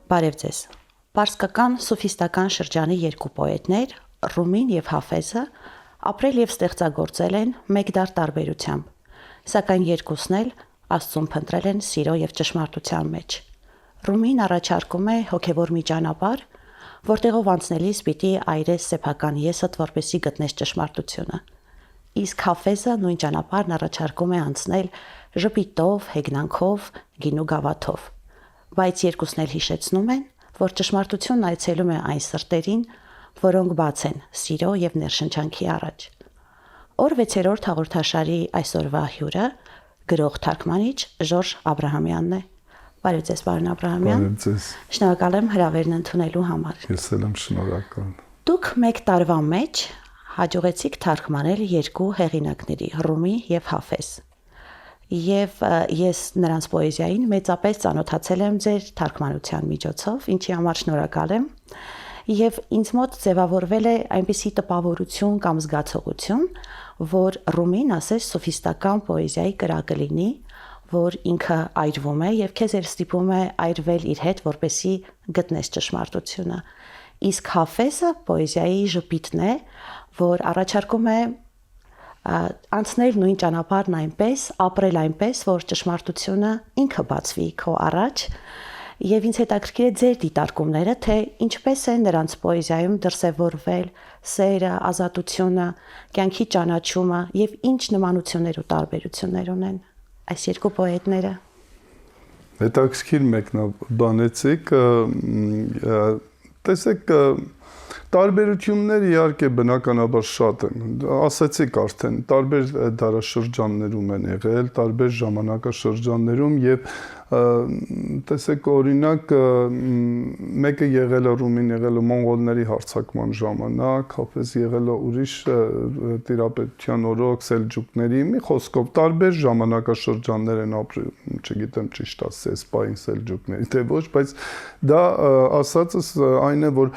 Բարև ձեզ։ Պարսկական սուֆիստական շրջանի երկու պոետներ, Ռումին եւ Հաֆեզը, ապրել եւ ստեղծագործել են մեկ դար տարբերությամբ, սակայն երկուսն էլ Աստծուն փնտրել են սիրո եւ ճշմարտության մեջ։ Ռումին առաջարկում է հոգեվոր մի ճանապարհ, որտեղով անցնելիս պիտի այրես սեփական եսդ, որպեսզի գտնես ճշմարտությունը։ Իսկ Հաֆեզը նույն ճանապարհն առաջարկում է անցնել ժպիտով, հեգնանքով, գինու գավաթով։ Բայց երկուսն էլ հիշեցնում են, որ ճշմարտությունն այցելում է այն սրտերին, որոնք բաց են սիրո եւ ներշնչանքի առաջ։ Օր 6-րդ հաղորդաշարի այսօրվա հյուրը գրող թարգմանիչ Ժորժ Աբրահամյանն է։ Բարև ձեզ, պարոն Աբրահամյան։ Բարև ձեզ։ Շնորհակալ եմ հրավերն ընդունելու համար։ Ես էլ եմ շնորհակալ։ Դուք մեկ տարվա մեջ հաջողեցիք թարգմանել երկու հեղինակների՝ Ռումի եւ Հաֆեզ։ Եվ ես նրանց պոեզիային մեծապես ծանոթացել եմ ձեր թարգմանության միջոցով, ինչի համար շնորհակալ եմ։ Եվ ինձ մոտ ձևավորվել է այնպիսի տպավորություն կամ զգացողություն, որ Ռումին ասես սոֆիստական պոեզիայի կրակը լինի, որ ինքը այրվում է եւ քեզ էլ ստիպում է այրվել իր հետ, որպեսի գտնես ճշմարտությունը։ Իսկ Հաֆեզը պոեզիայի ժպիտն է, որ առաջարկում է անցնել նույն ճանապարհն այնպես, ապրել այնպես, որ ճշմարտությունը ինքը բացվի քո առաջ, եւ ինձ հետաքրքիր է ձեր դիտարկումները, թե ինչպես է նրանց պոեզիայում դրսևորվել սերը, ազատությունը, կյանքի ճանաչումը եւ ինչ նմանություններ ու տարբերություններ ունեն այս երկու պոետները։ Հետաքրքիր մեկնաբանեցիք, տեսեք, տարբերությունները իհարկե բնականաբար շատ են, ասացիք արդեն, տարբեր դարաշրջաններում են եղել, տարբեր ժամանակաշրջաններում եւ տեսեք օրինակ մեկը եղել է Ռումին եղել է մոնղոլների հարձակման ժամանակ, Հաֆեզ եղել է ուրիշ տիրապետության օրոք սելջուկների, մի խոսքով տարբեր ժամանակաշրջաններ են ապրել, չգիտեմ ճիշտ ասես, սպային սելջուկների, թե ոչ, բայց դա ասածս այն է, որ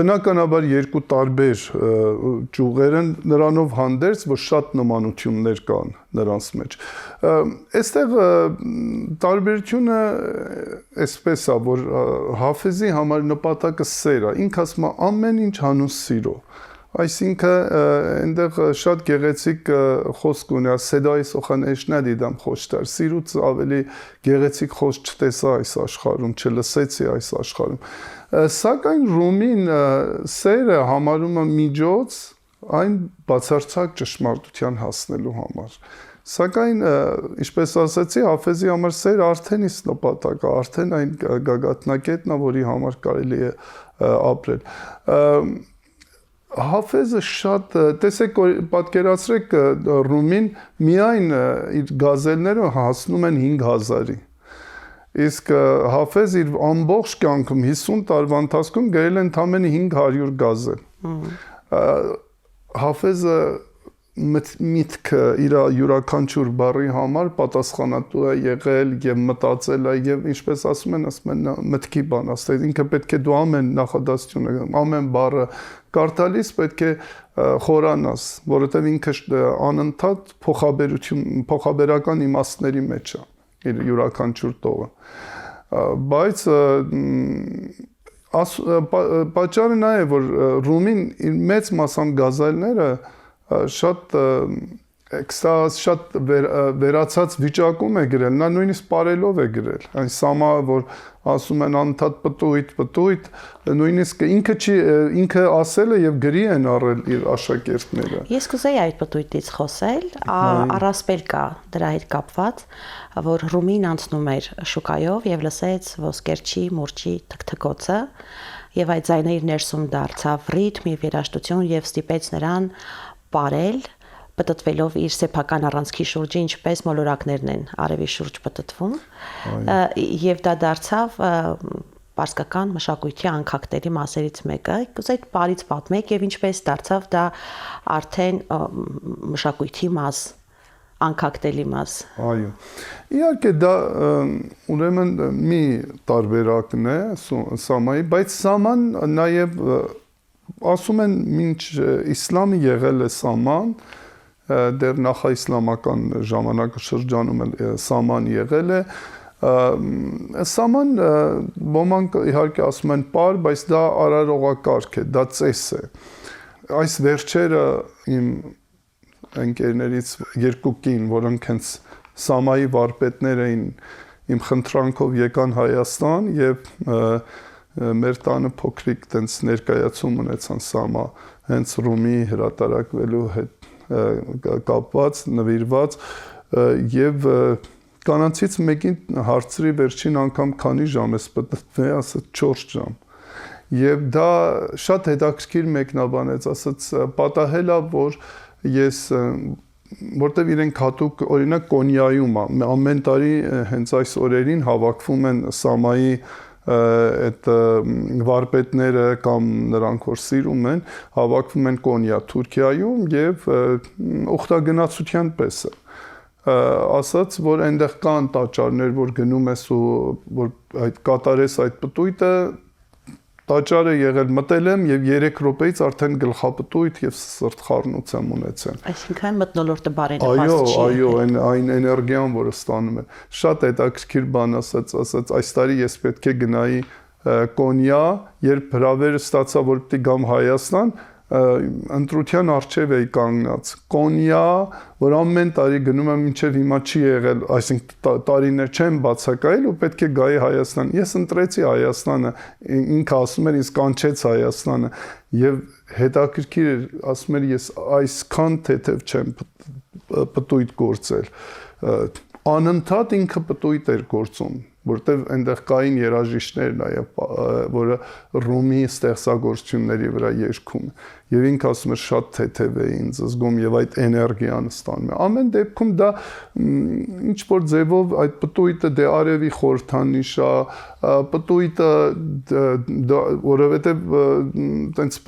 բնականաբար երկու տարբեր ճյուղեր են նրանով հանդերձ, որ շատ նմանություններ կան նրանց մեջ։ Այստեղ տարբերությունը այսպես է, որ Հաֆեզի համար նպատակը սեր է, ինքը ասում է ամեն ինչ հանուն սիրո։ Այսինքն այնտեղ շատ գեղեցիկ խոսք ունի, սեդայի սոխանեշ նադիդամ խոշտար, սիրուց ավելի գեղեցիկ խոսք չտեսա այս աշխարհում, չլսեցի այս աշխարհում։ Սակայն Ռումին սերը համարում է միջոց այն բացարձակ ճշմարտության հասնելու համար։ Սակայն, ինչպես ասացի, Հաֆեզի համար սեր արդեն իսկ նպատակը, արդեն այն գագաթնակետն է, որի համար կարելի է ապրել։ Հաֆեզը շատ, տեսեք, պատկերացրեք Ռումին միայն իր գազելները հասնում են 5000-ի։ Իսկ Հաֆեզ իր ամբողջ կյանքում 50 տարվա ընթացքում գրել է ընդամենը 500 գազել։ Հաֆեզը միտքը իր յուրաքանչյուր բառի համար պատասխանատու է եղել եւ մտածել է եւ ինչպես ասում են մտքի բան, ասել ինքը պետք է դու ամեն նախադասությունը, ամեն բառը կարդալիս պետք է խորանաս, որովհետեւ ինքը անընդհատ փոխաբերական իմաստների մեջ է իր յուրաքանչյուր տողը։ Բայց պատճառը նա է, որ Ռումին իր մեծ մասամբ գազալները շատ էքստազ, շատ վերացած վիճակում է գրել, նա նույնիսկ պարելով է գրել, այն սամա, որ ասում են անընդհատ պտույտ, նույնիսկ ինքը ասել է եւ գրի են առել իր աշակերտները։ Ես կուզեի այդ պտույտից խոսել, առասպել կա դրա հետ կապված, որ Ռումին անցնում էր շուկայով եւ լսեց ոսկերչի մուրճի թքթքոցը եւ այդ ձայնը իր ներսում դարձավ ռիթմ եւ երաժշտություն եւ ստիպեց նրան պարել, պտտվելով իր սեփական առանցքի շուրջը, ինչպես մոլորակներն են արևի շուրջ պտտվում, եւ դա դարձավ պարսկական մշակույթի անքակտերի մասերից մեկը։ Այդ բարից պատմեք եւ ինչպես դարձավ դա արդեն մշակույթի մաս, անքակտելի մաս։ Այո։ Իհարկե դա ուրեմն մի տարբերակն է սամայի, բայց սաման նաեւ ասում են մինչ իսլամը եղել է սաման, դեռ նախաիսլամական ժամանակաշրջանում էլ սաման եղել է, Սաման ոմանք իհարկե ասում են պար, բայց դա արարողակարգ է, դա ծես է։ Այս վերջերը իմ ընկերներից երկու կին, որոնք հենց Սամայի վարպետներ էին, իմ խնդրանքով եկան Հայաստան եւ մեր տանը փոքրիկ տենց ներկայացում ունեցան Սամա հենց Ռումի հրատարակվելու հետ կապված, նվիրված եւ կանանցից մեկին հարցրի վերջին անգամ քանի ժամ ես պատտվել, ասաց 4 ժամ։ Եվ դա շատ հետաքրքիր մեկնաբանեց, ասաց պատահել է, որ ես որտեվ իրենք հատուկ օրինակ Կոնյայում ամեն տարի հենց այս օրերին հավաքվում են Սամայի այդ վարպետները կամ նրանք որ սիրում են, հավաքվում են Կոնյա Թուրքիայում եւ ուխտագնացության պես է ասաց, որ այնտեղ կան տաճարներ, որ գնում ես ու որ այդ կատարես այդ պտույտը, տաճարը եղել մտել եմ եւ 3 րոպեից արդեն գլխապտույտ եւ սրտխառնություն ունեցել։ Այսինքն մթնոլորտը բարենպաստ չի։ Այո, այն էներգիան, որը ստանում է։ Շատ հետաքրքիր բան ասաց, այս տարի ես պետք է գնայի Կոնյա, երբ հրավերը ստացա, որ պիտի գամ Հայաստան, ընտրության արժև էի կանգնած Կոնյա, որ ամեն տարի գնում եմ մինչև հիմա չի եղել, այսինքն տարիներ չեմ բացակայել ու պետք է գայի Հայաստան։ Ես ընտրեցի Հայաստանը, ինքը ասում էր ինձ կանչեց Հայաստանը եւ հետաքրքիր էր, ասում էր ես այսքան թեթև չեմ պտույտ գործել։ Անընդհատ ինքը պտույտ էր գործում, որտեվ այնտեղ կային երաժիշտներ նաև, որը Ռումի ստեղծագործությունների վրա երգում եւ ինքը ասում էր շատ թեթև է ինձ զգում եւ այդ էներգիան ստանում է։ Ամեն դեպքում դա ինչ որ ձևով այդ պտույտը դե արևի խորհրդանիշ է, պտույտը որովհետեւ տենց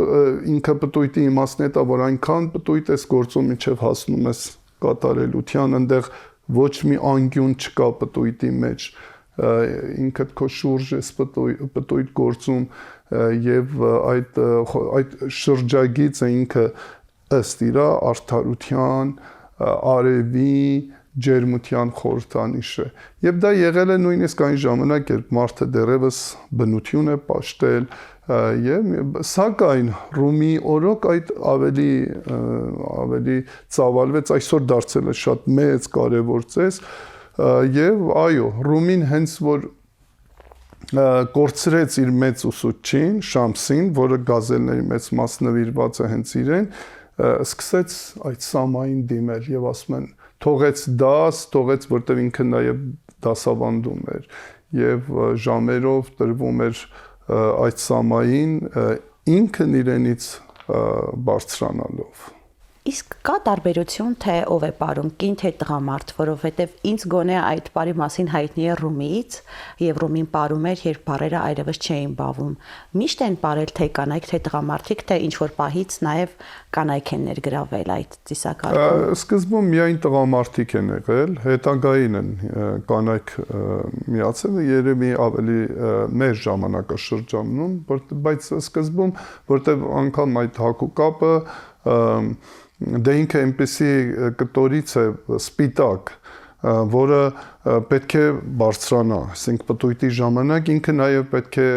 ինքը պտույտի իմաստն է, որ այնքան պտույտ ես գործում, ինչեւ հասնում ես կատարելության, այնտեղ ոչ մի անկյուն չկա պտույտի մեջ, ինքդ քո շուրջ ես պտույտ գործում եւ այդ շրջագիծը ինքը ըստ իրա արդարության, արևի, ջերմության խորհրդանիշ է։ Եվ դա եղել է նույնիսկ այն ժամանակ, երբ մարդը դեռևս բնություն է պաշտել եւ սակայն Ռումի օրոք այդ ավելի ծավալվեց, այսօր դարձել է շատ մեծ կարևոր ծես եւ այո, Ռումին հենց որ կորցրեց իր մեծ ուսուցչին Շամսին, որը գազելների մեծ մաս նվիրված է հենց իրեն, սկսեց այդ Սամային դիմել եւ ասում են թողեց դաս, թողեց, որտեղ ինքը նաև դասավանդում էր եւ ժամերով տրվում էր այդ Սամային ինքն իրենից բարձրանալով։ Իսկ կա տարբերություն, թե ով է ապարում, կին թե տղամարդ, որովհետև ինձ գոնե այդ բարի մասին հայտնի է Ռումիից, եւ Ռումին ապարում էր, երբ բարերը այլևս չէին բավում։ Միշտ են ապարել թե կանայք, թե տղամարդիկ, թե ինչ որ պահից նաեւ կանայք են ներգրավել այդ ծիսակարգում։ Սկզբում միայն տղամարդիկ են եղել, հետագային են կանայք միացել, երևի ավելի մեր ժամանակաշրջանում, բայց սկզբում, որտեղ անգամ այդ հակու կապը դե ինքը այնպեսի կտորից է սպիտակ, որը պետք է բարձրանա, ասենք պտույտի ժամանակ ինքը նաև պետք է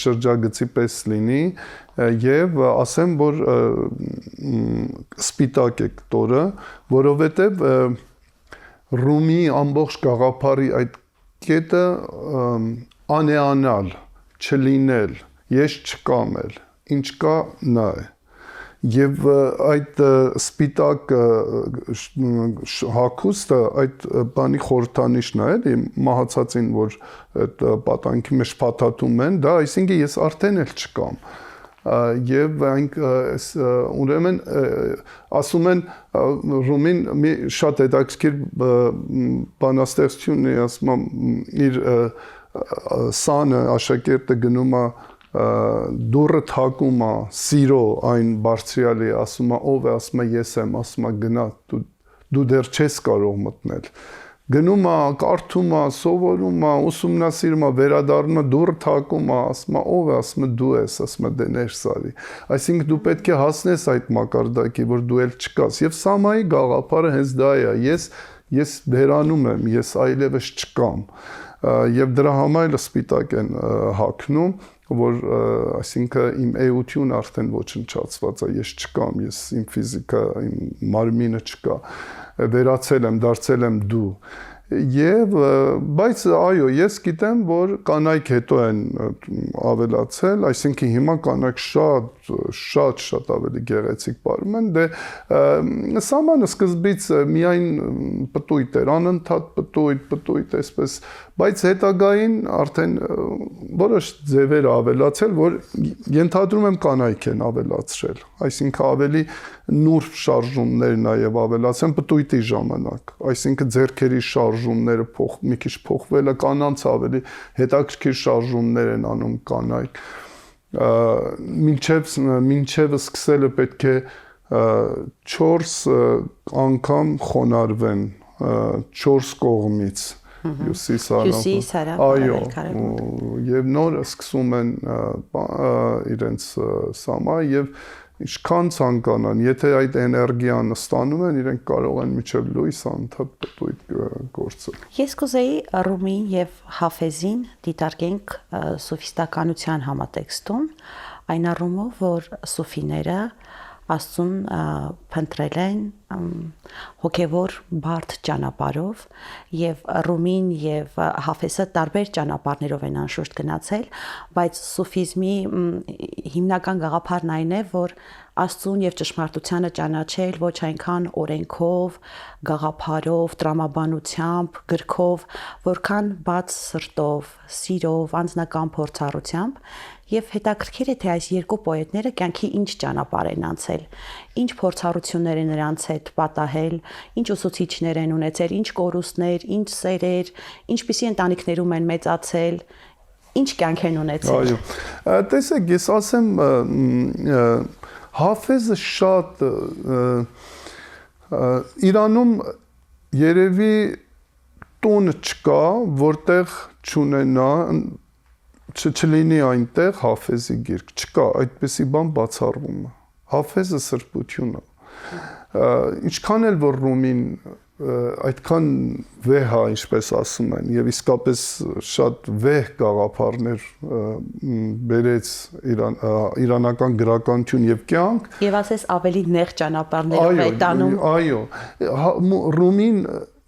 շրջագծի պես լինի եւ ասեմ, որ սպիտակ է կտորը, որովհետեւ Ռումի ամբողջ գաղափարի այդ կետը անեանալ, չլինել, ես չկամել, ինչ կա նա է։ Եվ այդ սպիտակ հագուստը այդ բանի խորհրդանիշն է, էլի մահացածին, որ այդ պատանքի մեջ փաթաթում են, դա այսինքն ես արդեն էլ չկամ։ Եվ ուրեմն ասում են Ռումին մի շատ հետաքրքիր բանաստեղծություն է, ասում իր սանը աշակերտը գնում է դուրը թակում է սիրո այն բարձրյալի, ասում է ով է, ասում է ես եմ, ասում է գնա, դու դեռ չես կարող մտնել, գնում է, կարդում է, սովորում է, ուսումնասիրում է, վերադառնում է, դուրը թակում է, ասում է ով է, ասում է դու ես, ասում է դե ներս արի, այսինքն դու պետք է հասնես այդ մակարդակի, որ դու էլ չկաս, եւ Սամայի գաղափարը հենց դա է, ես ես բերանում եմ, ես այլևս չկամ, եւ դրա համար սպիտակ են հագնում, որ այսինքն իմ էությունը արդեն ոչնչացված է, ես չկամ, ես իմ ֆիզիկա, իմ մարմինը չկա, վերացել եմ, դարձել եմ դու։ Եվ բայց այո, ես գիտեմ, որ կանայք հետո են ավելացել, այսինքն հիմա կանայք շատ ավելի գեղեցիկ պարում են, դե սամանը սկզբից միայն պտույտ էր, անընդհատ պտույտ, այսպես, բայց հետագային արդեն որոշ ձևեր ավելացել, որ ենթադրում եմ կանայք են ավելացրել, այսինքն ավելի նուրբ շարժումներ նաև ավելացան պտույտի ժամանակ, այսինքն ձեռքերի շարժումները մի քիչ փոխվել է, կանանց ավելի հետաքրքիր շարժումներ են անում կանայք, մինչև սկսելը պետք է 4 անգամ խոնարհվեն 4 կողմից հյուսիս-հարավ, այո, եւ նոր սկսում են իրենց սամա եւ ինչքան ցանկանան, եթե այդ էներգիան ստանում են, իրենք կարող են միջև լույս անընդհատ պտույտ գործել։ Ես կուզեի Ռումին եւ Հաֆեզին դիտարկենք սուֆիստականության համատեքստում, այն առումով, որ սուֆիները Աստծուն փնտրել են հոգևոր բարդ ճանապարհով եւ Ռումին եւ Հաֆեսը տարբեր ճանապարհներով են անշուշտ գնացել, բայց սուֆիզմի հիմնական գաղափարն այն է, որ Աստծուն եւ ճշմարտությանը ճանաչել ոչ այնքան օրենքով, գաղափարով, տրամաբանությամբ, գրքով, որքան բաց սրտով, սիրով, անձնական փորձառությամբ եւ հետաքրքիր է թե այս երկու պոետները կյանքի ինչ ճանապարհ են անցել, ինչ փորձառություններ են նրանց հետ պատահել, ինչ ուսուցիչներ են ունեցել, ինչ կորուստներ, ինչ սերեր, ինչպիսի ընտանիքներում են մեծացել, ինչ կյանք են ունեցել։ Այո։ Տեսեք, ես ասեմ Հաֆեզը շատ Իրանում երևի տուն չկա, որտեղ չունենա չլինի այնտեղ Հաֆեզի գիրք, չկա, այդպեսի բան բացառվում է։ Հաֆեզը սրբություն է։ Ինչքան էլ որ Ռումին այդքան վեհ է, ինչպես ասում են, եւ իսկապես շատ վեհ գաղափարներ բերեց իրանական գրականություն եւ կյանք, եւ ասես ավելի նեղ ճանապարհներով է տանում։ Այո, Ռումին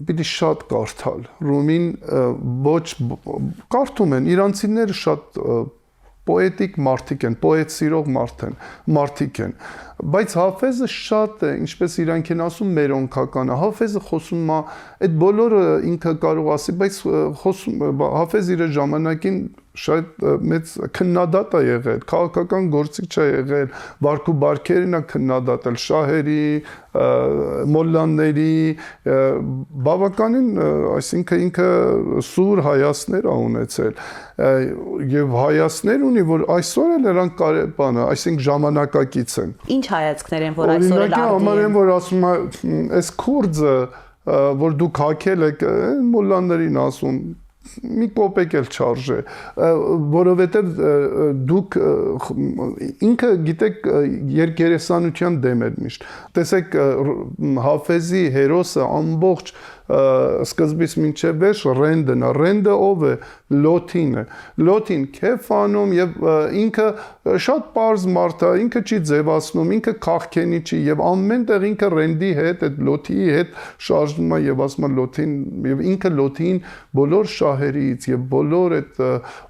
պիտի շատ կարդալ։ Ռումին ոչ կարդում են իրանցիները շատ պոետիկ մարդիկ են, պոետ սիրող մարդիկ են, բայց Հաֆեզը շատ է, ինչպես իրանք են ասում, մերոնքական է, Հաֆեզը խոսում է, այդ բոլորը ինքը կարող ասի, բայց Հաֆեզ իր ժամանակին շատ մեծ քննադատ է եղել, քաղաքական գործիչ է եղել, վարք ու բարքերին է քննադատել, շահերի, մոլլաների, բավականին, այսինքն ինքը սուր հայացքներ է ունեցել, եւ հայացքներ ունի, որ այսօր էլ նրանք բանը, այսինքն ժամանակակից են։ Ինչ հայացքներ են, որ այսօր էլ արդի են։ Օրինակ, ամեն որ ասում է, այս քուրձը, որ դուք հագել եք, մոլլաներին ասում, մի կոպեկ էլ չարժե, որովհետև դուք ինքը գիտեք երկերեսանության դեմ էր միշտ։ Տեսեք Հաֆեզի հերոսը ամբողջ սկզբից մինչև վերջ Ռենդն է, Ռենդը ով է, Լոթին է, Լոթին քեֆ անում եւ ինքը շատ པարզ մարդ է, ինքը չի ձևացնում, ինքը քաղքենի չի եւ ամենտեղ ինքը Ռենդի հետ, այդ Լոթիի հետ շարժվում է եւ ասում է Լոթին եւ ինքը Լոթին բոլոր շահերից եւ բոլոր այդ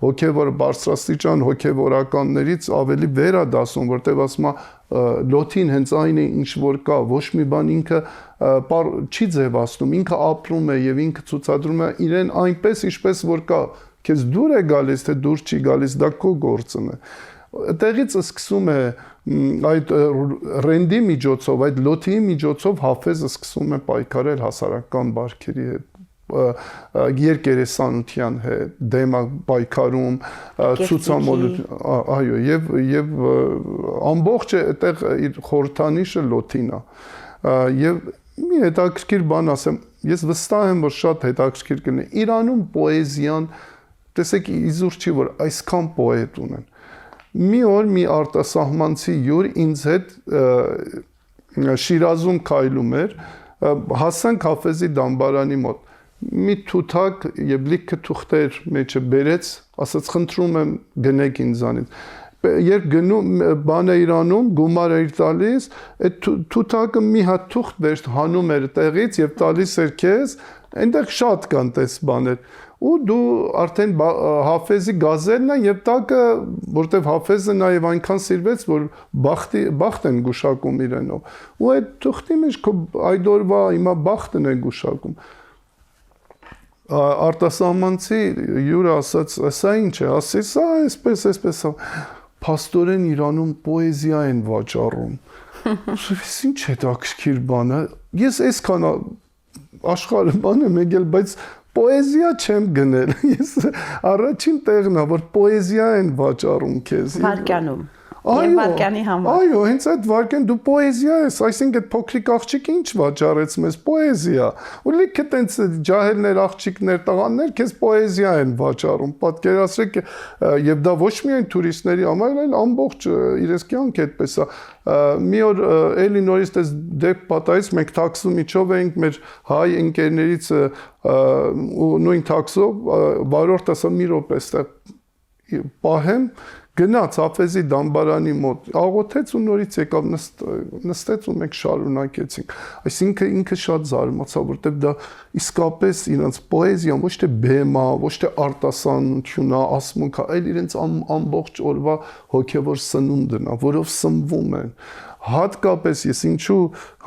հոգեվոր բարձրաստիճան հոգեվորականներից ավելի վեր է դասում, որտեղ ասում է Լոթին հենց այն է ինչ որ կա, ոչ մի բան ինքը չի ձևացնում, ինքը ապրում է եւ ինքը ցուցադրում է իրեն այնպես ինչպես որ կա, քեզ դուր է գալիս, թե դուր չի գալիս, դա քո գործն է։ Այդտեղից սկսում է այդ Ռենդի միջոցով, այդ Լոթիի միջոցով Հաֆեզը սկսում է պայքարել հասարակական բարքերի հետ, երկերեսանության հետ, դեմա պայքարում, ցուցամոլություն, այո, եւ ամբողջ այդտեղ իր խորհրդանիշը Լոթին է։ Եվ մի հետաքրքիր բան ասեմ, ես վստահ եմ, որ շատ հետաքրքիր կլինի։ Իրանում պոեզիան, տեսեք, իզուր չի, որ այսքան պոետ ունեն։ Մի օր մի արտասահմանցի յուր ինձ հետ Շիրազում քայլում էր, Հասանք Հաֆեզի դամբարանի մոտ։ Մի թութակ եւ լիքը թուղթեր մեջը բերեց, ասաց խնդրում եմ գնեք ինձանից։ Երբ գնում բան է իրանում, գումար էր տալիս, այդ թութակը մի հատ թուղթ վեր հանում էր տեղից եւ տալիս էր քեզ, այնտեղ շատ կան տես բաներ։ Ու դու արդեն Հաֆեզի գազելն է եւ տակը, որտեվ Հաֆեզը նաեւ այնքան սիրվեց, որ բախտ են գուշակում իրենով։ Ու այդ թուղթի մեջ քո այդ օրվա հիմա բախտն է գուշակում։ Արտասահմանցի յուրը ասաց, «Սա ինչ է», ասեց, «Սա այսպես, փաստորեն Իրանում պոեզիա են վաճառում»։ Ես ինչ է դա քրքիր բանը։ Ես այսքան աշխարհը բան եմ եկել, բայց պոեզիա չեմ գնել։ Ես առաջին տեղն է, որ պոեզիա են վաճառում քեզ։ Վարկյանում։ Եվ վարկյանի համար։ Այո, հենց այդ վարկյան դու պոեզիա ես, այսինքն այդ փոքրիկ աղջիկը ինչ վաճառեց մեզ պոեզիա։ Ու լիքը տենց ջահելներ, աղջիկներ, տղաներ քեզ պոեզիա են վաճառում։ Պատկերացրեք, եւ դա ոչ միայն տուրիստների համար, այլ ամբողջ իրենց կյանքը այդպես է։ Մի օր էլի նորից դες դեպք պատահեց, մենք տաքսու միջով էինք մեր հայ ընկերներից ու նույն տաքսով վարորդը ասա մի րոպե այստեղ պահեմ, գնաց Հաֆեզի դամբարանի մոտ, աղոթեց ու նորից եկավ նստեց ու մենք շարունակեցինք։ Այսինքն ինքը շատ զարմացավ, որտեղ դա իսկապես իրենց պոեզիան ոչ թե բեմա, ոչ թե արտասանությունն է, ասմունքա, այլ իրենց ամբողջ օրվա հոգևոր սնունդն է, որով սնվում են։ Հատկապես ես ինչու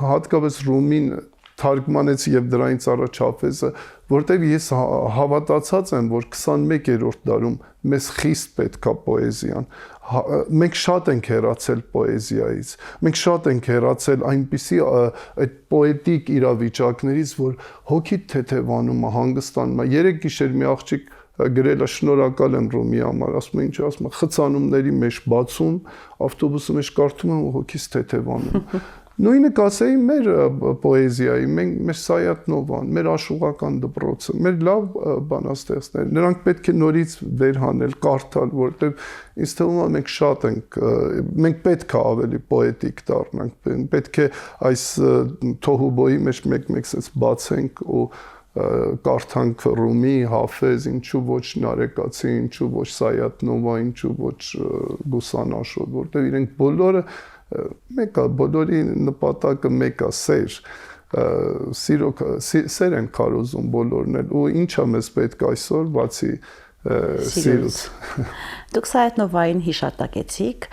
հատկապես Ռումին թարգմանեցի եւ դրանից առաջ Հաֆեզը, որտեղ ես հավատացած եմ, որ 21-րդ դարում մեզ խիստ պետք է պոեզիան։ Մենք շատ ենք հեռացել պոեզիայից։ Մենք շատ ենք հեռացել այնպիսի այդ պոետիկ իրավիճակներից, որ հոգիդ թեթևանում է, հանգստանում է։ Երեք գիշեր մի աղջիկ գրել է շնորհակալ եմ Ռումի համար, ասում է ինչ, ասում է խցանումների մեջ բացում, ավտոբուսի մեջ կարդում եմ ու հոգիս թեթևանում։ Նույնը կասեի մեր պոեզիայի, մեր Սայաթնովան, մեր աշխուղական դպրոցը, մեր լավ բանաստեղծներ, նրանք պետք է նորից վերհանել, կարդալ, որտեղ ինձ թվում է մենք շատ ենք, մենք պետք է ավելի պոետիկ դառնանք, պետք է այս թոհուբոյի մեջ մեկ-մեկ սենց բացենք ու կարդանք Ռումի, Հաֆեզ, ինչու ոչ Նարեկացի, ինչու ոչ Սայաթնովա, ինչու ոչ Գուսան Աշոտ, որտեղ իրենք բոլորը մեկը բոլորի նպատակը մեկը սեր, սեր են կարոզում բոլորն էլ ու ինչա մեզ պետք այսօր բացի սիրուց։ Դուք Սայաթնովային հիշատակեցիք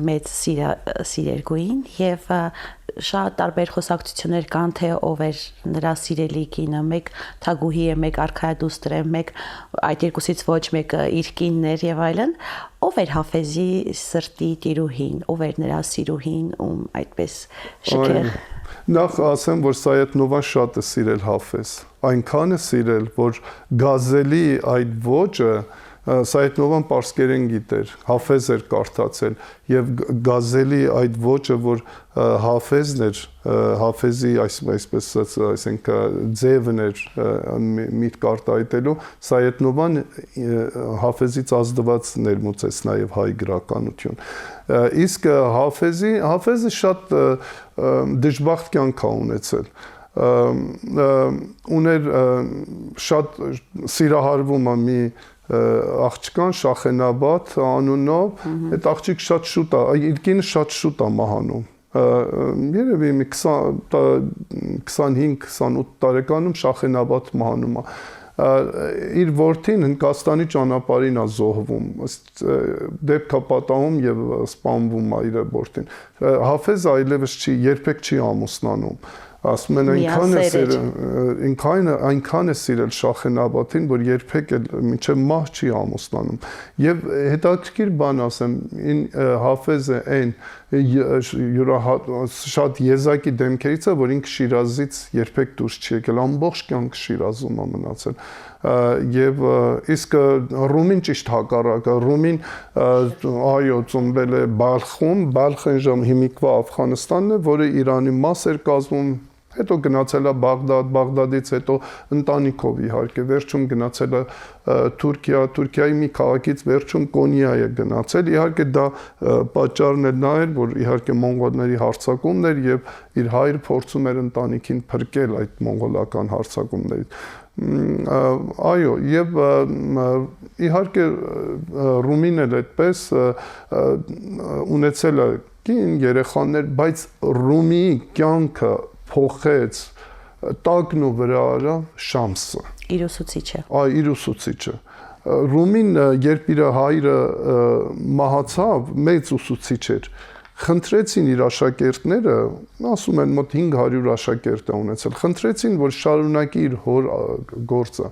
մեծ սիրերգուին եւ շատ տարբեր խոսակցություններ կան թե ով էր նրա սիրելի կինը, մեկ թագուհի է, մեկ արքայադուստր է, մեկ այդ երկուսից ոչ մեկը իր կինն էր եւ այլն, ով էր Հաֆեզի սրտի տիրուհին, ով էր նրա սիրուհին, ում այդպես շքեղ։ Նախ ասեմ, որ Սայաթնովան շատ է սիրել Հաֆեզ, այնքան է սիրել, որ գազելի այդ ոճը Սայաթնովան պարսկերեն գիտեր, Հաֆեզ էր կարդացել եւ գազելի այդ ոճը, որ Հաֆեզն էր, Հաֆեզի այսպես այսինքն ձևն էր միտք արտահայտելու, Սայաթնովան Հաֆեզից ազդված ներմուծեց նաեւ հայ գրականություն։ Իսկ Հաֆեզը շատ դժբախտ կյանք է ունեցել։ Ուներ շատ սիրահարվում է մի աղջկան Շախենաբադ անունով, այդ աղջիկ շատ շուտ է, իր կինը շատ շուտ է մահանում։ Երևի մի 25-28 տարեկանում Շախենաբադ մահանում է։ Իր որդին Հնդկաստանի ճանապարհին է զոհվում, դեպք է պատահում եւ սպանվում է իր որդին։ Հաֆեզը այլևս երբեք չի ամուսնանում։ Ասում են այնքան է սիրել Շախենաբադին, որ երբեք մինչև մահ չի ամուսնանում։ Եվ հետաքրքիր բան ասեմ, Հաֆեզը այն շատ եզակի դեմքերից է, որ ինքը Շիրազից երբեք դուրս չի եկել, ամբողջ կյանք Շիրազում է մնացել։ Եվ իսկ Ռումին ճիշտ հակառակը, Ռումին այո ծնվել է Բալխում, Բալխը հիմիկվա Աֆղանստանն է, որը Իրանի մաս էր կազմում հետո գնացել է Բաղդադ, Բաղդադից հետո ընտանիքով իհարկե, վերջում գնացել է Թուրքիա, Թուրքիայի մի քաղաքից վերջում Կոնիա է գնացել, իհարկե դա պատճառն էլ նա էր, որ իհարկե մոնղոլների հարձակումն էր եւ իր հայրը փորձում էր ընտանիքին փրկել այդ մոնղոլական հարձակումներից։ Այո, եւ իհարկե Ռումին էլ այդպես ունեցել է կին երեխաներ, բայց Ռումիի կյանքը փոխեց տակն ու վրա արա Շամսը։ Իր ուսուցիչը։ Այ իր ուսուցիչը։ Ռումին, երբ իր հայրը մահացավ, մեծ ուսուցիչ էր, խնդրեցին իր աշակերտները, ասում են մոտ 500 աշակերտ է ունեցել, խնդրեցին, որ շարունակի իր հոր գործը։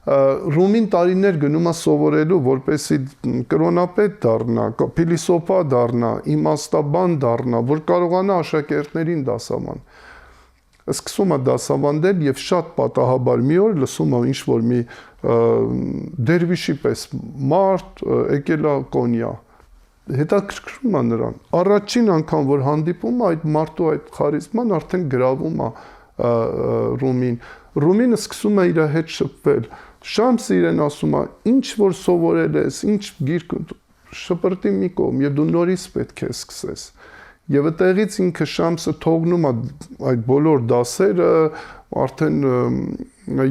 Ռումին տարիներ գնում է սովորելու, որպեսզի կրոնապետ դառնա, փիլիսոփա դառնա, իմաստաբան դառնա, որ կարողանա աշակերտներին դասաման։ Սկսում է դասավանդել եւ շատ պատահաբար մի օր լսում է ինչ որ մի դերվիշի պես մարդ եկել է Կոնիա։ Հետաքրքրում է նրան։ Առաջին անգամ որ հանդիպում է այդ մարդու այդ խարիզման արդեն գրավում է Ռումին։ Ռումինը սկսում է իր հետ շփվել։ Շամսը իրեն ասում է. «Ինչ որ սովորել ես, ինչ գիրք շպրտի մի կողմ եւ դու նորից պետք է սկսես»։ Եվ այդտեղից ինքը Շամսը թողնում է այդ բոլոր դասերը արդեն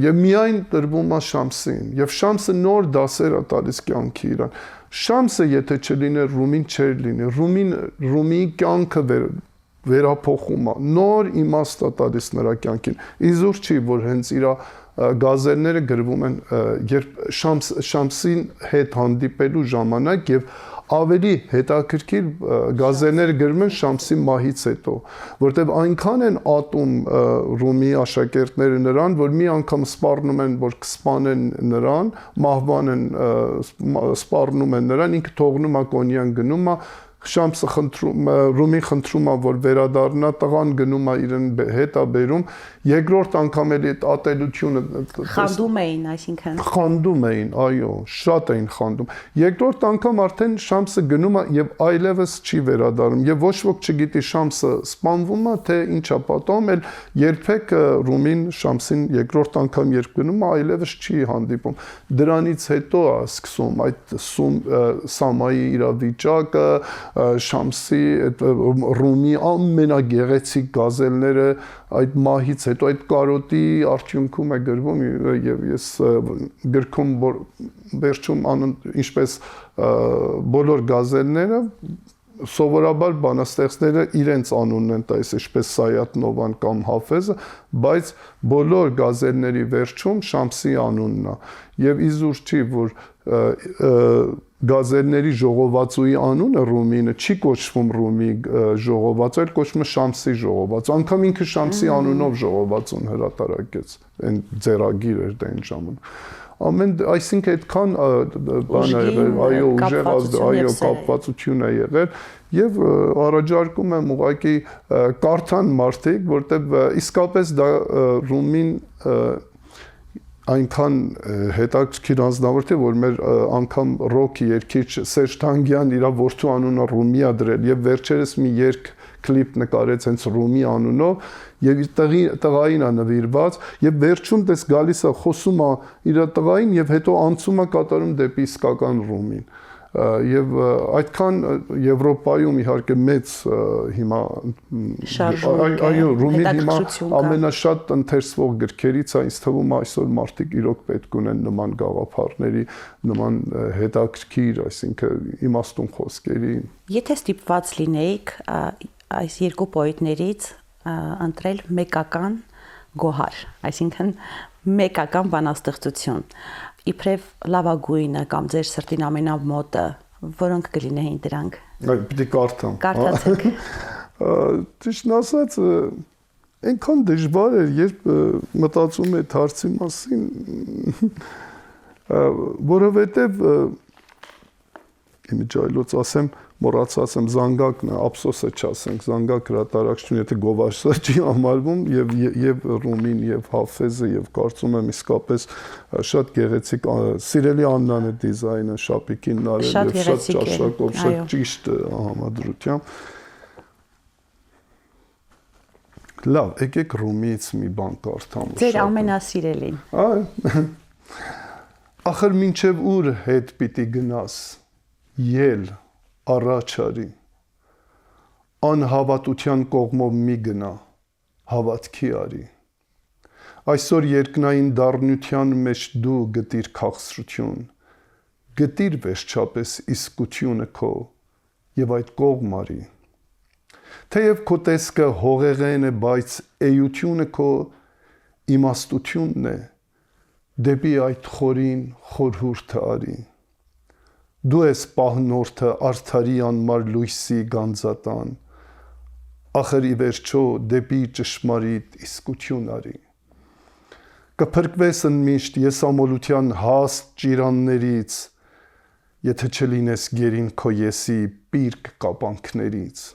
եւ միայն տրվում է Շամսին եւ Շամսը նոր դասեր է տալիս կյանքի իրան։ Շամսը եթե չլիներ Ռումին չէր լինի, Ռումիի կյանքը վերափոխում է, նոր իմաստ է տալիս նրա կյանքին։ Իզուր չի, որ հենց իր գազելները գրվում են երբ Շամսին հետ հանդիպելու ժամանակ եւ ավելի հետաքրքիր գազելները գրում են Շամսի մահից հետո, որտեղ այնքան են ատում Ռումի աշակերտները նրան, որ մի անգամ սպառնում են, որ կսպանեն նրան, մահվան են սպառնում են նրան, ինքը թողնում է Կոնիան գնում է, Շամսը Ռումին խնդրում է, որ վերադառնա, տղան գնում է իրեն հետ է բերում, երկրորդ անգամ էլի այդ ատելությունը խանդում էին, այսինքն խանդում էին, այո, շատ էին խանդում։ Երկրորդ անգամ արդեն Շամսը գնում է եւ այլևս չի վերադառնում եւ ոչ ոք չգիտի Շամսը սպանվում է թե ինչա պատահում, էլ երբեք Ռումին Շամսին երկրորդ անգամ երբ գնում է այլևս չի հանդիպում։ Դրանից հետո է սկսում այդ Սամայի իրավիճակը, Շամսի Ռումի ամենագեղեցիկ գազելները այդ մահից հետո այդ կարոտի արդյունքում է գրվում եւ ես գրքում վերջում ինչպես բոլոր գազելները սովորաբար բանաստեղծները իրենց անունն են տալիս, ինչպես Սայաթ Նովան կամ Հաֆեզը, բայց բոլոր գազելների վերջում Շամսի անունն է եւ իզուր չի, որ գազելների ժողովածուի անունը Ռումինը չի կոչվում Ռումի ժողովածու, այլ կոչվում է Շամսի ժողովածու։ Անգամ ինքը Շամսի անունով ժողովածուն հրատարակեց, այն ձեռագիր էր դա այն ժամանակ։ Այսինքն այդքան բան է եղել, այո, ուժեղ այո, կապվածություն է եղել եւ առաջարկում եմ ուղղակի կարդան մարդիկ, որտեղ իսկապես դա Ռումին այնքան հետաքրքիր անձնավորդ է, որ մեր անգամ ռոք երգիչ Սերժ Թանգյան իր որդու անունը Ռումի է դրել եւ վերջերս մի երգ կլիպ նկարեց հենց Ռումի անունով եւ տղային է նվիրված եւ վերջում դες գալիս է խոսում է իր տղային եւ հետո անցում է կատարում դեպի իսկական Ռումին եւ այդքան Եվրոպայում իհարկե մեծ հիմա այո Ռումին հիմա ամենաշատ ընթերցվող գրքերից է, ինձ թվում է այսօր մարդիկ իրոք պետք ունեն նման գաղափարների, նման հետաքրքիր, այսինքն իմաստուն խոսքերի։ Եթե ստիպված լինեիք այս երկու պոետներից ընտրել մեկական գոհար, այսինքն մեկական բանաստեղծություն, իբրև լավագույնը կամ ձեր սրտին ամենամոտը, որոնք կլինեին դրանք։ Պիտի կարդամ։ Կարդացեք։ Ճիշտն ասած, այնքան դժվար էր, երբ մտածում եմ հարցի մասին, որովհետև իմիջայլոց ասեմ, մոռացած եմ Զանգակն է, ափսոսը չասենք, Զանգակ հրատարակչություն, եթե գովաշտը չի համարվում եւ Ռումին եւ Հաֆեզը եւ կարծում եմ իսկապես շատ գեղեցիկ, սիրելի Աննան է դիզայնը, շապիկին արել եւ շատ ճաշակով, շատ ճիշտ համադրությամբ։ Լավ, եկեք Ռումից մի բան կարդամ։ Ձեր ամենասիրելին։ Ախր մինչև ուր հետ պիտի գնաս, ել առաջ արի, անհավատության կողմով մի գնա, հավատքի արի, այսօր երկնային դառնության մեջ դու գտիր քաղցրություն, գտիր վերջապես իսկությունը քո և այդ կողմ արի, թեև քո տեսքը հողեղեն է, բայց էությունը քո իմաստությունն է, դեպի այդ խորին խորհուրդը արի, դու ես պահնորդը արդարի անմար լույսի գանձատան, ախր ի վերջո դեպի ճշմարիտ իսկություն արի, կփրկվես ընդմիշտ եսամոլության հաստ ճիրաններից, եթե չլինես գերին քո եսի պիրկ կապանքներից,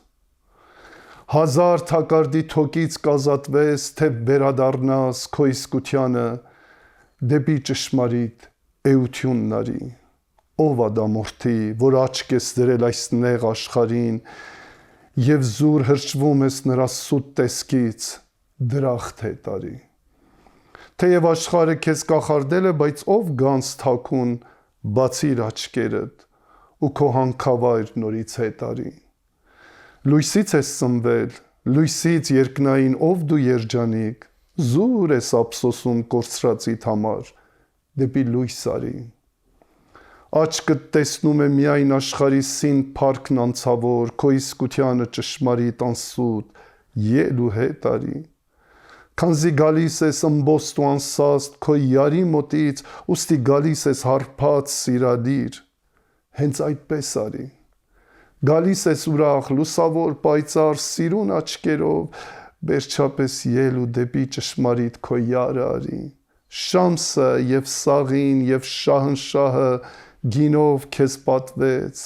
հազար թակարդի թոկից կազատվես, թե վերադառնաս քո իսկությանը, դեպի ճշմարիտ էությունն արի, ով ադամորդի, որ աչք ես դրել այս նեղ աշխարհին և զուր հրճվում ես նրա սուտ տեսքից, դրախտ հետ արի, թեև աշխարհը քեզ կախարդել է, բայց ով գանձ թաքուն, բացիր աչքերդ ու քո հանքավայր նորից հետ արի, լույսից ես ծնվել, լույսից երկնային ով դու երջանիկ, զուր ես ափսոսում կորցրածիդ համար, դեպի լույս արի, աչքդ տեսնում է միայն աշխարհի սին փառքն անցավոր, քո իսկությանը ճշմարիտ անսուտ, ել ու հետ արի, քանզի գալիս ես ըմբոստ ու անսաստ քո յարի մոտից, ուստի գալիս ես հարբած սիրադիր, հենց այդպես արի, գալիս ես ուրախ, լուսավոր, պայծառ, սիրուն աչքերով, վերջապես ել ու դեպի ճշմարիտ քո յարը արի, Շամսը և Սաղին և Շահնշահը գինով քեզ պատվեց,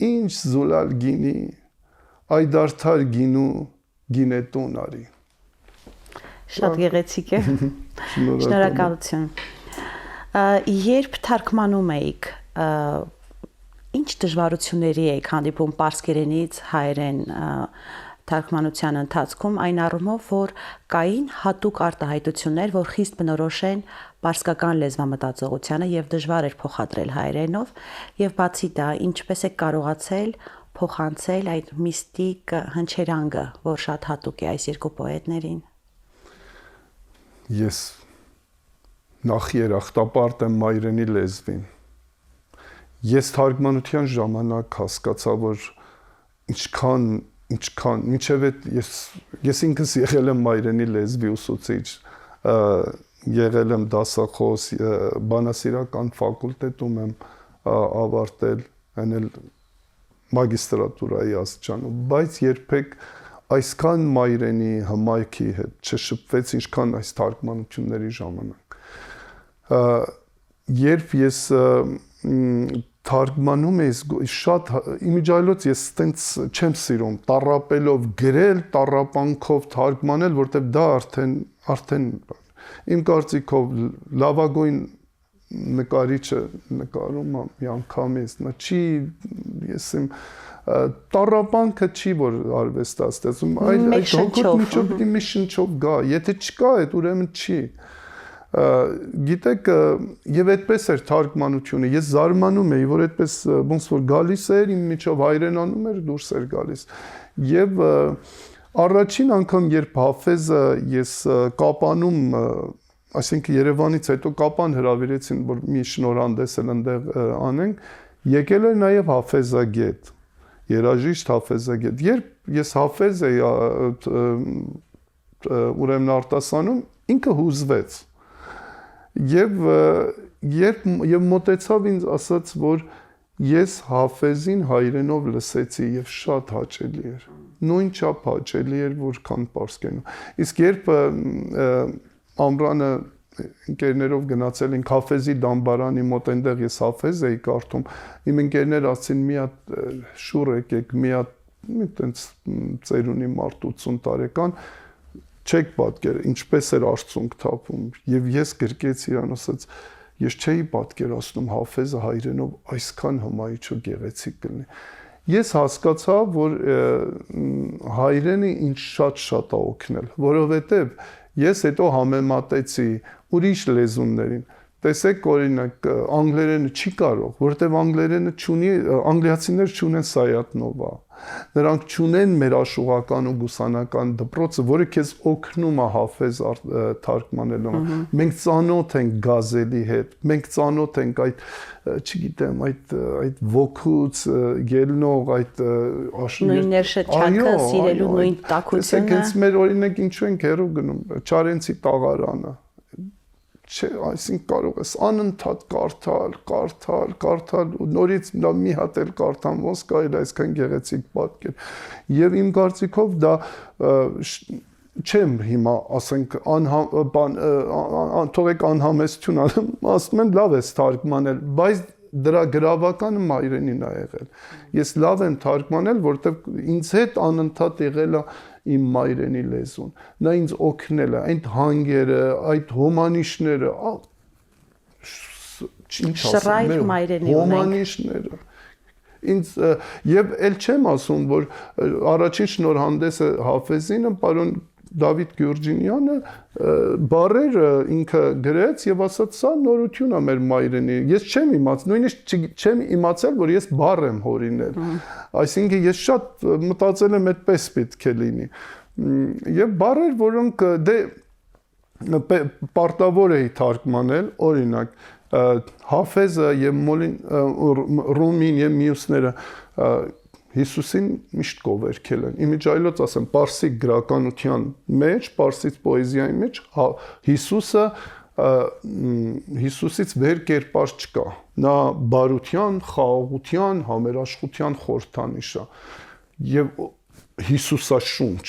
ինչ զուլալ գինի, այդ արդար գինու գինետուն արի։ Շատ գեղեցիկ է։ Շնորհակալություն։ Երբ թարգմանում էիք, ինչ դժվարությունների եք հանդիպում պարսկերենից հայերեն թարգմանության ընթացքում, այն առումով, որ կային հատուկ արտահայտություններ, որ խիստ բնորոշ են պարսկական լեզվամտածողությանը և դժվար էր փոխադրել հայերենով, և բացի դա, ինչպես եք կարողացել փոխանցել այդ միստիկ հնչերանգը, որ շատ հատուկ է այս երկու պոետներին։ Ես նախ երախտապարտ եմ մայրենի լեզվին։ Ես թարգմանության ժամանակ հասկացա, որ ինչքան մինչև ես ինքս եղել եմ մայրենի լեզվի ուսուցիչ, եղել եմ դասախոս, բանասիրական ֆակուլտետում եմ ավարտել, այն էլ մագիստրատուրայի աստիճանում, բայց երբեք այսքան մայրենի հմայքի հետ չշփվեց, ինչքան այս թարգմանությունների ժամանակ։ Երբ ես թարգմանում էի, շատ իմիջիայլոց ես տենց չեմ սիրում տառապելով գրել, տառապանքով թարգմանել, որտեղ դա արդեն իմ կարծիքով լավագույն նկարիչը նկարում է միանգամից, նա չի, ես իմ տառապանքը չի, որ արվեստ է ստեղծում, այդ հոգուտ միջով պիտի մի շնչով գա, եթե չկա, այդ ուրեմն չի։ Գիտեք, եւ այդպես էր թարգմանությունը, ես զարմանում էի, որ այդպես ոնց որ գալիս էր, իմ միջով հայրենանում էր, դուրս էր գալիս։ Եվ առաջին անգամ, երբ Հաֆեզը ես Կապանում, այսինքն Երևանից հետո Կապան հրավիրեցին, որ մի շնորհանդես էլ այնտեղ անենք, եկել էր նաեւ Հաֆեզագետ, երաժիշտ Հաֆեզագետ։ Երբ ես Հաֆեզ էի ուրեմն արտասանում, ինքը հուզվեց։ Եվ մոտեցավ ինձ ասաց, որ ես Հաֆեզին հայրենով լսեցի եւ շատ հաճելի էր։ Նույն չափ հաճելի էր, որքան պարսկերենով։ Իսկ երբ Ամրանը ընկերներով գնացել ենք Հաֆեզի դամբարանի մոտ, այնտեղ ես Հաֆեզ էի կարդում, իմ ընկերները ասին՝ մի հատ շուռ եկեք, մի հատ այտենց ծերունի մարդ 80 տարեկան, չեք պատկեր, ինչպես էր արցունք թափում, եւ ես գրկեցի իրան, ասաց, ես չէի պատկերացնում Հաֆեզը հայրենով այսքան հմայիչ ու գեղեցիկ կլինի։ Ես հասկացա, որ հայրենը ինձ շատ է օգնել, որովհետև ես հետո համեմատեցի ուրիշ լեզուներին։ Տեսեք, օրինակ, անգլերենը չի կարող, որովհետև անգլերենը չունի, անգլիացիներ չունեն Սայատնովա։ Նրանք չունեն մեր աշխուղական ու գուսանական դպրոցը, որը քեզ օգնում է Հաֆեզ թարգմանելու։ Մենք ծանոթ ենք գազելի հետ, մենք ծանոթ ենք այդ, չգիտեմ, այդ ոգուց ելնող այդ նույններ շչակը սիրելու նույն տաքությունը։ Տեսեք, հենց մեր օրինակ ինչու ենք հեռու գնում, Չարենցի տաղարանը։ Չէ, այսինքն կարող ես անընդհատ կարդալ ու նորից մի հատ էլ կարդամ, ոնց կարելի է այսքան գեղեցիկ պատկեր։ Եվ իմ կարծիքով դա չեմ հիմա, ասենք, թողեք անհամեստություն անեմ, ասում են լավ ես թարգմանել, բայց դրա գրավականը մայրենին է եղել։ Ես լավ եմ թարգմանել, որովհետև ինձ հետ անընդհատ եղել է իմ մայրենի լեզուն։ Նա ինձ օգնել է, այդ հանգերը, այդ հոմանիշները, ինչ ասեմ, հոմանիշները։ Ինձ եւ էլ չեմ ասում, որ առաջին շնորհանդեսը Հաֆեզինը, պարոն Դավիթ Գյուրջինյանը բառերը ինքը գրեց եւ ասաց սա նորություն է մեր մայրենի։ Ես չեմ իմացել, նույնիսկ չեմ իմացել, որ ես բառ եմ հորինել։ Այսինքն ես շատ մտածել եմ այդպես պետք է լինի։ Եւ բառեր, որոնք դե պարտավոր էի թարգմանել, օրինակ Հաֆեզը եւ Ռումին եւ մյուսները Հիսուսին միշտ կովերքել են։ Իմիջայլոց ասեմ, պարսիկ գրականության մեջ, պարսից պոեզիայի մեջ Հիսուսից վեր կերպար չկա։ Նա բարության, խաղաղության, համերաշխության խորհրդանիշ է։ Եվ Հիսուսաշունչ։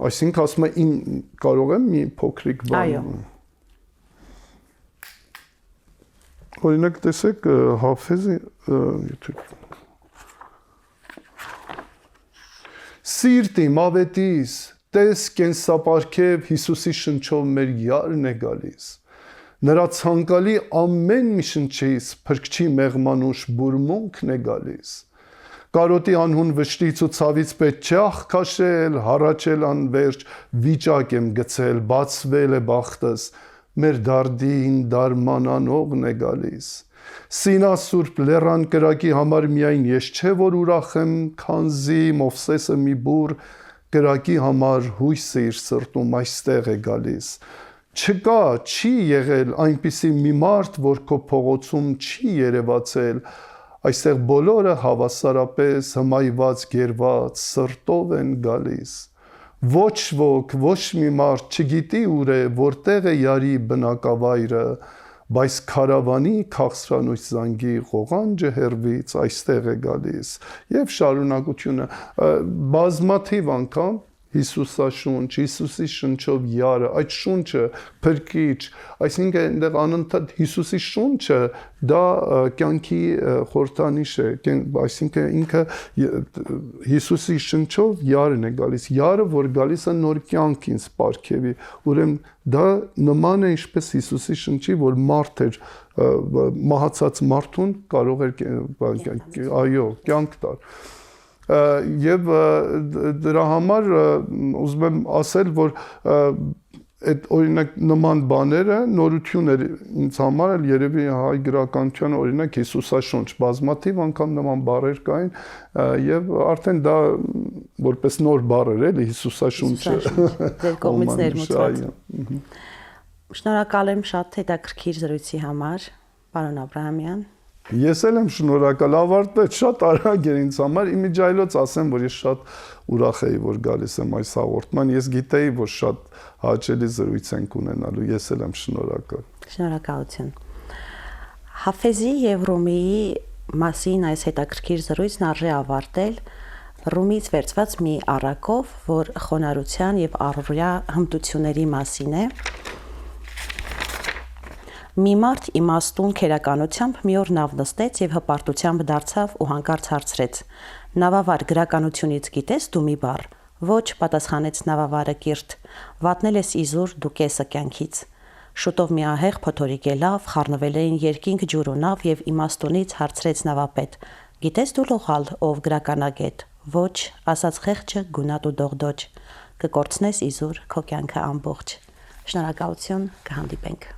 Այսինքն ասում եմ, կարող եմ մի փոքրիկ բան։ Օրինակ տեսեք Հաֆեզի Սիրտ իմ ավետիս, տես կենսապարգև Հիսուսի շնչով մեր յարն է գալիս։ Նրա ցանկալի ամեն մի շնչից փրկչի մեղմանուշ բուրմունքն է գալիս։ Կարոտի անհուն վշտից ու ցավից պետք չէ աղքաշել, հառաչել անվերջ, վիճակ եմ գցել, բացվել է բախտս, մեր դարդին դարմանանողն է գալիս։ Սինասուրբ լեռան կրակի համար միայն ես չէ, որ ուրախ եմ, քանզի Մովսեսը մի բուր կրակի համար հույսը իր սրտում այստեղ է գալիս։ Չկա, չի եղել այնպիսի մի մարդ, որ քո փողոցում չի երևացել, այստեղ բոլորը հավասարապես հմայված գերված սրտով են գալիս։ Ոչ ոք, ոչ մի մարդ չգիտի ուր է, որտեղ է յարի բնակավայրը, բայց քարավանի քաղցրանույթ զանգի ղողանջը հեռվից այստեղ է գալիս։ Եվ շարունակությունը բազմաթիվ անգամ Հիսուսաշունչ, Հիսուսի շնչով յարը, այդ շունչը փրկիչ, այսինքն այնտեղ անընդհատ Հիսուսի շունչը դա կյանքի խորհրդանիշ է, այսինքն ինքը Հիսուսի շնչով յարն է գալիս, յարը, որ գալիս է նոր կյանք ինձ պարգևի, ուրեմն դա նման է ինչպես Հիսուսի շնչի, որ մարդ էր մահացած մարդուն կարող էր կյանք տալ։ Եվ դրա համար ուզում եմ ասել, որ այդ օրինակ նման բաները նորություն էր ինձ համար էլ երևի հայ գրականության օրինակ Հիսուսաշունչ բազմաթիվ անգամ նման բառեր կային եւ արդեն դա որպես նոր բառ էր էլի Հիսուսաշունչը ձեր կողմից ներմուծված։ Շնորհակալ եմ շատ հետաքրքիր զրույցի համար, պարոն Աբրահամյան։ Ես էլ եմ շնորհակալ, ավարտվեց շատ արագ էր ինձ համար, իմիջայլոց ասեմ, որ ես շատ ուրախ էի, որ գալիս եմ այս հաղորդման, ես գիտեի, որ շատ հաճելի զրույց ենք ունենալու, ես էլ եմ շնորհակալ։ Շնորհակալություն։ Հաֆեզի եւ Ռումիի մասին այս հետաքրքիր զրույցն արժե ավարտել Ռումից վերցված մի առակով, որ խոնարհության եւ առօրյա հմտությունների մասին է։ Մի մարդ իմաստուն քերականությամբ մի օր նավ նստեց եւ հպարտությամբ դարձավ ու հանկարծ հարցրեց. «Նավավար գրականությունից գիտես դու մի բառ»։ «Ոչ», պատասխանեց նավավարը կիրթ, «Վատնել ես իզուր դու կեսը կյանքից»։ Շուտով մի ահեղ փոթորիկ ելավ, խառնվել էին երկինք ջուր ու նավ եւ իմաստունից հարցրեց նավապետ. Գիտես դու լողալ ով գրականագետ, ոչ, ասած խեղճը գունատ ու դողդոջ, կկորցնես իզուր քո կյանքը ամբողջ։ Շնորհակալություն, կհանդիպենք։